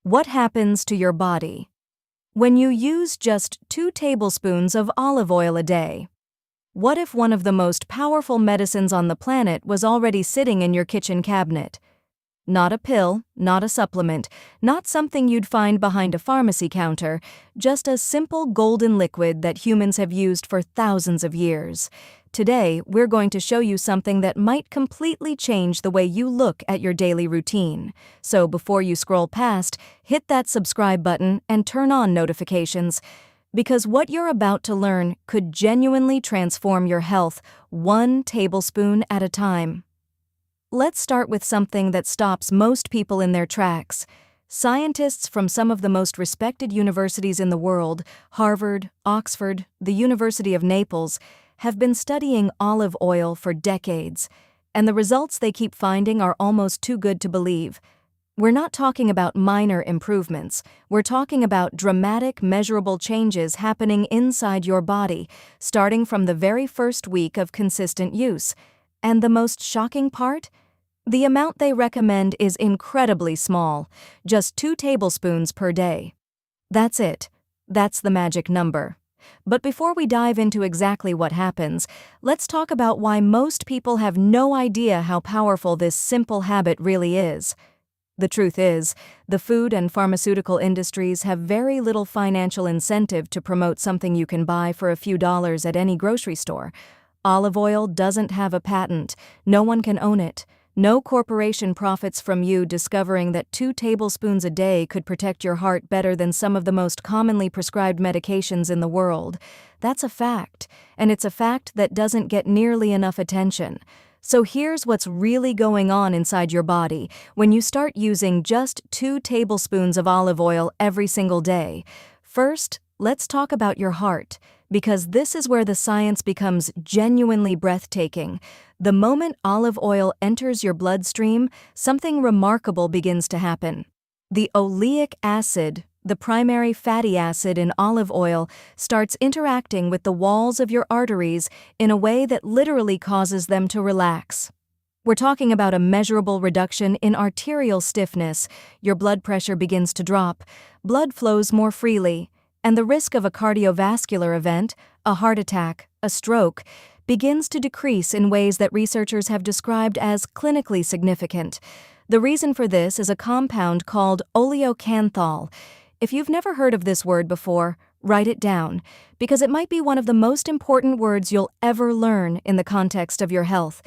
What happens to your body when you use just 2 tablespoons of olive oil a day? What if one of the most powerful medicines on the planet was already sitting in your kitchen cabinet? Not a pill, not a supplement, not something you'd find behind a pharmacy counter, just a simple golden liquid that humans have used for thousands of years. Today, we're going to show you something that might completely change the way you look at your daily routine. So before you scroll past, hit that subscribe button and turn on notifications, because what you're about to learn could genuinely transform your health 1 tablespoon at a time. Let's start with something that stops most people in their tracks. Scientists from some of the most respected universities in the world, Harvard, Oxford, the University of Naples, have been studying olive oil for decades, and the results they keep finding are almost too good to believe. We're not talking about minor improvements. We're talking about dramatic, measurable changes happening inside your body, starting from the very first week of consistent use. And the most shocking part? The amount they recommend is incredibly small, just 2 tablespoons per day. That's it. That's the magic number. But before we dive into exactly what happens, let's talk about why most people have no idea how powerful this simple habit really is. The truth is, the food and pharmaceutical industries have very little financial incentive to promote something you can buy for a few dollars at any grocery store. Olive oil doesn't have a patent. No one can own it. No corporation profits from you discovering that 2 tablespoons a day could protect your heart better than some of the most commonly prescribed medications in the world. That's a fact, and it's a fact that doesn't get nearly enough attention. So here's what's really going on inside your body when you start using just 2 tablespoons of olive oil every single day. First, let's talk about your heart, because this is where the science becomes genuinely breathtaking. The moment olive oil enters your bloodstream, something remarkable begins to happen. The oleic acid, the primary fatty acid in olive oil, starts interacting with the walls of your arteries in a way that literally causes them to relax. We're talking about a measurable reduction in arterial stiffness. Your blood pressure begins to drop, blood flows more freely, and the risk of a cardiovascular event, a heart attack, a stroke, begins to decrease in ways that researchers have described as clinically significant. The reason for this is a compound called oleocanthal. If you've never heard of this word before, write it down, because it might be one of the most important words you'll ever learn in the context of your health.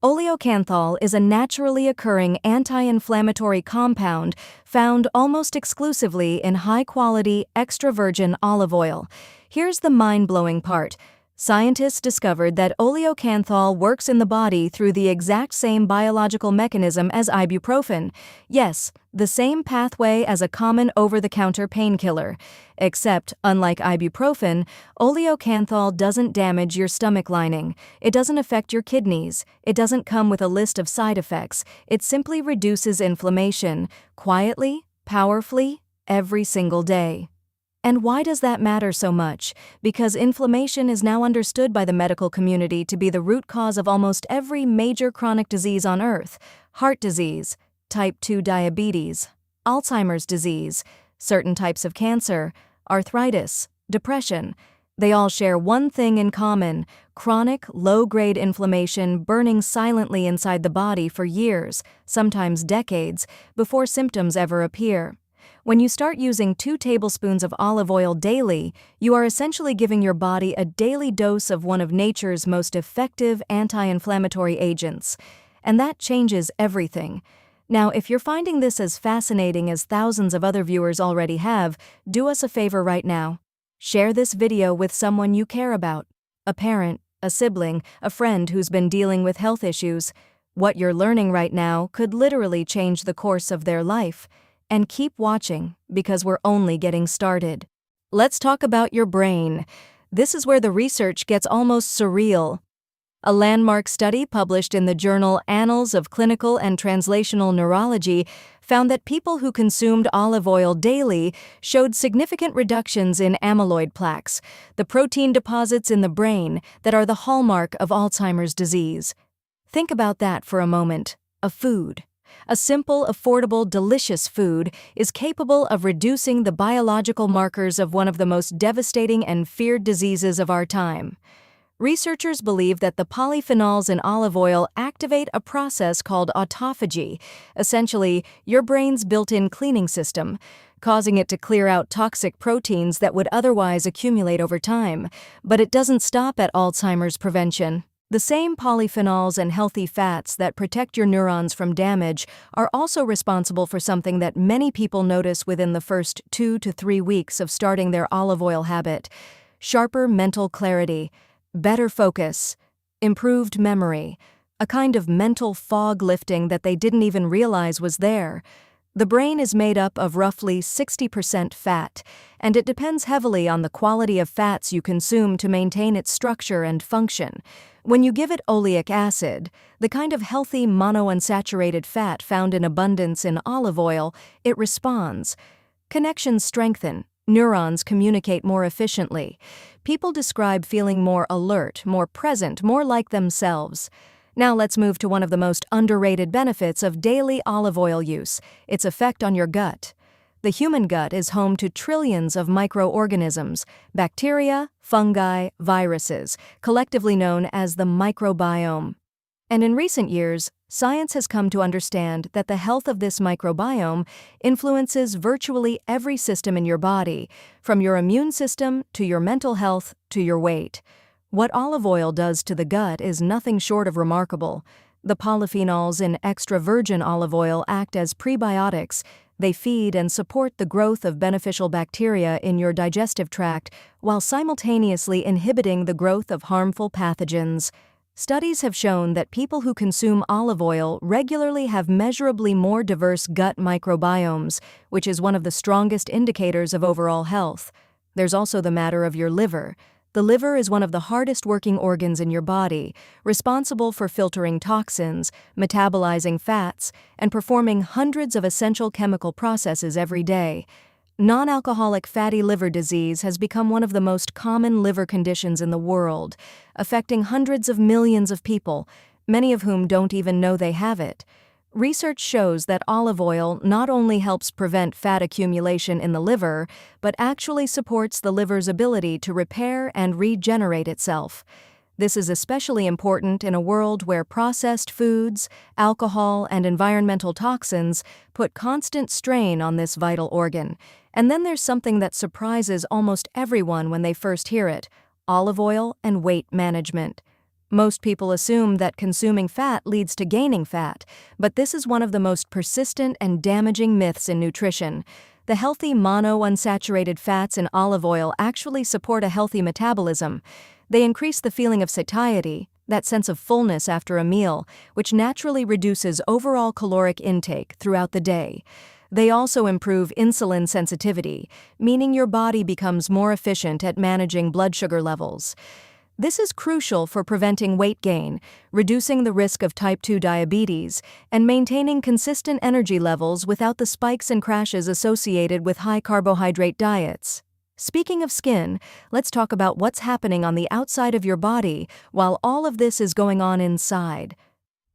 Oleocanthal is a naturally occurring anti-inflammatory compound found almost exclusively in high-quality, extra virgin olive oil. Here's the mind-blowing part. Scientists discovered that oleocanthal works in the body through the exact same biological mechanism as ibuprofen. Yes, the same pathway as a common over-the-counter painkiller. Except, unlike ibuprofen, oleocanthal doesn't damage your stomach lining. It doesn't affect your kidneys. It doesn't come with a list of side effects. It simply reduces inflammation, quietly, powerfully, every single day. And why does that matter so much? Because inflammation is now understood by the medical community to be the root cause of almost every major chronic disease on Earth: heart disease, type 2 diabetes, Alzheimer's disease, certain types of cancer, arthritis, depression. They all share one thing in common: chronic, low-grade inflammation burning silently inside the body for years, sometimes decades, before symptoms ever appear. When you start using 2 tablespoons of olive oil daily, you are essentially giving your body a daily dose of one of nature's most effective anti-inflammatory agents. And that changes everything. Now, if you're finding this as fascinating as thousands of other viewers already have, do us a favor right now. Share this video with someone you care about. A parent, a sibling, a friend who's been dealing with health issues. What you're learning right now could literally change the course of their life. And keep watching, because we're only getting started. Let's talk about your brain. This is where the research gets almost surreal. A landmark study published in the journal Annals of Clinical and Translational Neurology found that people who consumed olive oil daily showed significant reductions in amyloid plaques, the protein deposits in the brain that are the hallmark of Alzheimer's disease. Think about that for a moment. A food, A simple, affordable, delicious food is capable of reducing the biological markers of one of the most devastating and feared diseases of our time. Researchers believe that the polyphenols in olive oil activate a process called autophagy, essentially your brain's built-in cleaning system, causing it to clear out toxic proteins that would otherwise accumulate over time. But it doesn't stop at Alzheimer's prevention. The same polyphenols and healthy fats that protect your neurons from damage are also responsible for something that many people notice within the first 2 to 3 weeks of starting their olive oil habit: sharper mental clarity, better focus, improved memory, a kind of mental fog lifting that they didn't even realize was there. The brain is made up of roughly 60% fat, and it depends heavily on the quality of fats you consume to maintain its structure and function. When you give it oleic acid, the kind of healthy monounsaturated fat found in abundance in olive oil, it responds. Connections strengthen. Neurons communicate more efficiently. People describe feeling more alert, more present, more like themselves. Now let's move to one of the most underrated benefits of daily olive oil use: its effect on your gut. The human gut is home to trillions of microorganisms, bacteria, fungi, viruses, collectively known as the microbiome. And in recent years, science has come to understand that the health of this microbiome influences virtually every system in your body, from your immune system to your mental health to your weight. What olive oil does to the gut is nothing short of remarkable. The polyphenols in extra virgin olive oil act as prebiotics. They feed and support the growth of beneficial bacteria in your digestive tract while simultaneously inhibiting the growth of harmful pathogens. Studies have shown that people who consume olive oil regularly have measurably more diverse gut microbiomes, which is one of the strongest indicators of overall health. There's also the matter of your liver. The liver is one of the hardest working organs in your body, responsible for filtering toxins, metabolizing fats, and performing hundreds of essential chemical processes every day. Non-alcoholic fatty liver disease has become one of the most common liver conditions in the world, affecting hundreds of millions of people, many of whom don't even know they have it. Research shows that olive oil not only helps prevent fat accumulation in the liver, but actually supports the liver's ability to repair and regenerate itself. This is especially important in a world where processed foods, alcohol, and environmental toxins put constant strain on this vital organ. And then there's something that surprises almost everyone when they first hear it: olive oil and weight management. Most people assume that consuming fat leads to gaining fat, but this is one of the most persistent and damaging myths in nutrition. The healthy monounsaturated fats in olive oil actually support a healthy metabolism. They increase the feeling of satiety, that sense of fullness after a meal, which naturally reduces overall caloric intake throughout the day. They also improve insulin sensitivity, meaning your body becomes more efficient at managing blood sugar levels. This is crucial for preventing weight gain, reducing the risk of type 2 diabetes, and maintaining consistent energy levels without the spikes and crashes associated with high carbohydrate diets. Speaking of skin, let's talk about what's happening on the outside of your body while all of this is going on inside.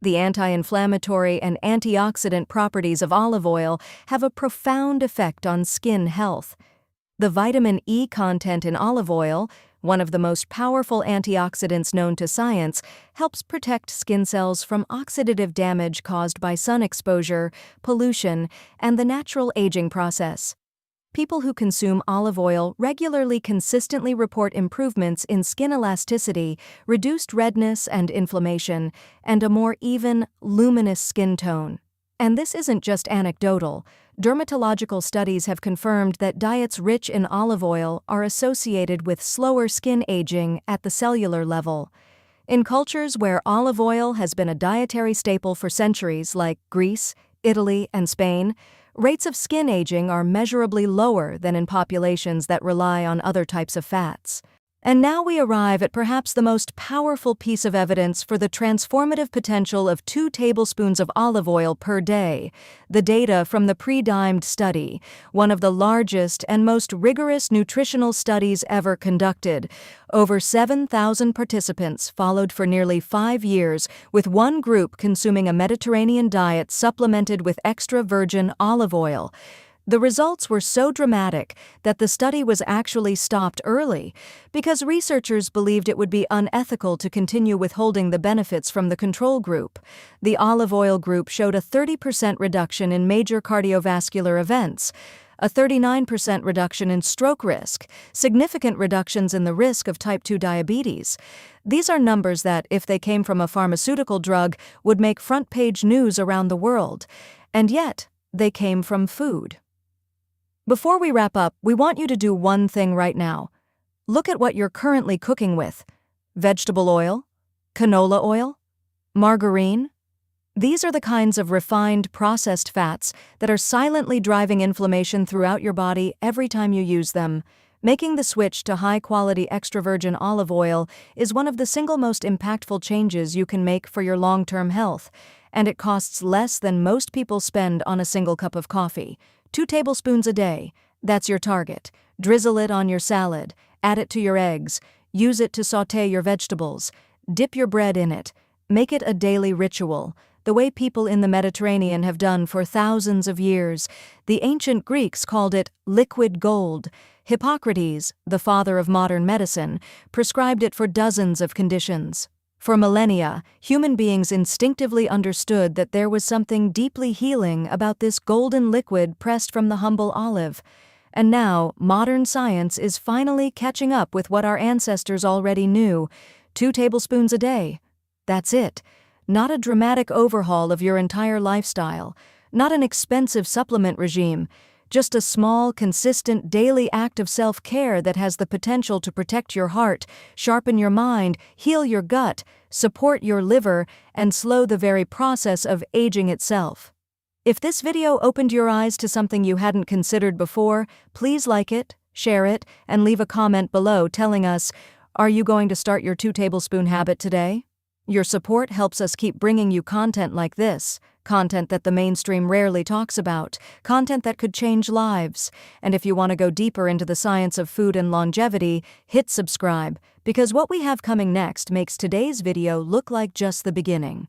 The anti-inflammatory and antioxidant properties of olive oil have a profound effect on skin health. The vitamin E content in olive oil, one of the most powerful antioxidants known to science, helps protect skin cells from oxidative damage caused by sun exposure, pollution, and the natural aging process. People who consume olive oil regularly consistently report improvements in skin elasticity, reduced redness and inflammation, and a more even, luminous skin tone. And this isn't just anecdotal. Dermatological studies have confirmed that diets rich in olive oil are associated with slower skin aging at the cellular level. In cultures where olive oil has been a dietary staple for centuries, like Greece, Italy, and Spain, rates of skin aging are measurably lower than in populations that rely on other types of fats. And now we arrive at perhaps the most powerful piece of evidence for the transformative potential of 2 tablespoons of olive oil per day, the data from the PREDIMED study, one of the largest and most rigorous nutritional studies ever conducted. Over 7,000 participants followed for nearly 5 years, with one group consuming a Mediterranean diet supplemented with extra virgin olive oil. The results were so dramatic that the study was actually stopped early because researchers believed it would be unethical to continue withholding the benefits from the control group. The olive oil group showed a 30% reduction in major cardiovascular events, a 39% reduction in stroke risk, significant reductions in the risk of type 2 diabetes. These are numbers that, if they came from a pharmaceutical drug, would make front-page news around the world. And yet, they came from food. Before we wrap up, we want you to do one thing right now. Look at what you're currently cooking with. Vegetable oil? Canola oil? Margarine? These are the kinds of refined, processed fats that are silently driving inflammation throughout your body every time you use them. Making the switch to high-quality extra virgin olive oil is one of the single most impactful changes you can make for your long-term health, and it costs less than most people spend on a single cup of coffee. 2 tablespoons a day, that's your target. Drizzle it on your salad, add it to your eggs, use it to sauté your vegetables, dip your bread in it. Make it a daily ritual, the way people in the Mediterranean have done for thousands of years. The ancient Greeks called it liquid gold. Hippocrates, the father of modern medicine, prescribed it for dozens of conditions. For millennia, human beings instinctively understood that there was something deeply healing about this golden liquid pressed from the humble olive. And now, modern science is finally catching up with what our ancestors already knew. 2 tablespoons a day. That's it. Not a dramatic overhaul of your entire lifestyle. Not an expensive supplement regime. Just a small, consistent, daily act of self-care that has the potential to protect your heart, sharpen your mind, heal your gut, support your liver, and slow the very process of aging itself. If this video opened your eyes to something you hadn't considered before, please like it, share it, and leave a comment below telling us, are you going to start your 2 tablespoon habit today? Your support helps us keep bringing you content like this, content that the mainstream rarely talks about, content that could change lives. And if you want to go deeper into the science of food and longevity, hit subscribe, because what we have coming next makes today's video look like just the beginning.